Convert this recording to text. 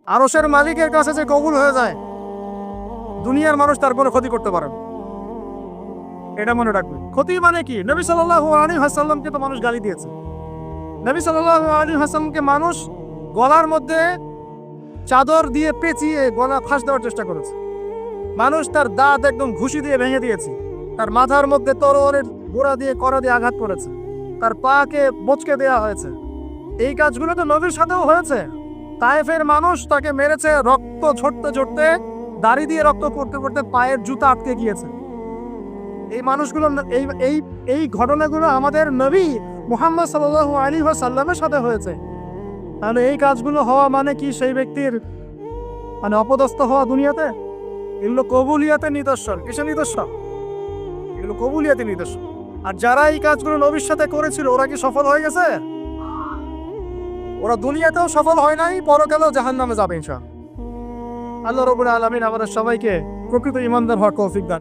আরশের মালিকের কাছে যে কবুল হয়ে যায়, দুনিয়ার মানুষ তার কোনো ক্ষতি করতে পারে না। এটা মনে রাখবে। ক্ষতি মানে কি? নবী সাল্লাল্লাহু আলাইহি ওয়াসাল্লামকে তো মানুষ গালি দিয়েছে। নবী সাল্লাল্লাহু আলাইহি ওয়াসাল্লামকে মানুষ গলার মধ্যে চাদর দিয়ে পেঁচিয়ে গলা ফাঁস দেওয়ার চেষ্টা করেছে। মানুষ তার দাঁত একদম ঘুষি দিয়ে ভেঙে দিয়েছে। তার মাথার মধ্যে তরোয়ারের গোড়া দিয়ে কড়া দিয়ে আঘাত করেছে। তার পাকে বচকে দেওয়া হয়েছে। এই কাজগুলো তো নবীর সাথেও হয়েছে। তায়েফের মানুষ তাকে মেরেছে, রক্ত ঝরতে ঝরতে, দাড়ি দিয়ে রক্ত পড়তে পড়তে পায়ের জুতা আটকে গিয়েছে। এই মানুষগুলো, এই এই এই ঘটনাগুলো আমাদের নবী মুহাম্মদ সাল্লাল্লাহু আলাইহি ওয়াসাল্লামের সাথে হয়েছে। তাহলে এই কাজগুলো হওয়া মানে কি সেই ব্যক্তির মানে অপদস্থ হওয়া দুনিয়াতে? এগুলো কবুলিয়াতের নিদর্শন। কিসের নিদর্শন? এগুলো কবুলিয়াতের নিদর্শন। আর যারা এই কাজগুলো নবীর সাথে করেছিল, ওরা কি সফল হয়ে গেছে? ওরা দুনিয়াতেও সফল হয় নাই, পরকালেও জাহান্নামে যাবে ইনশাআল্লাহ। আল্লাহ রাব্বুল আলামিন আমাদের সবাইকে প্রকৃত ঈমানদার হওয়ার তৌফিক দান।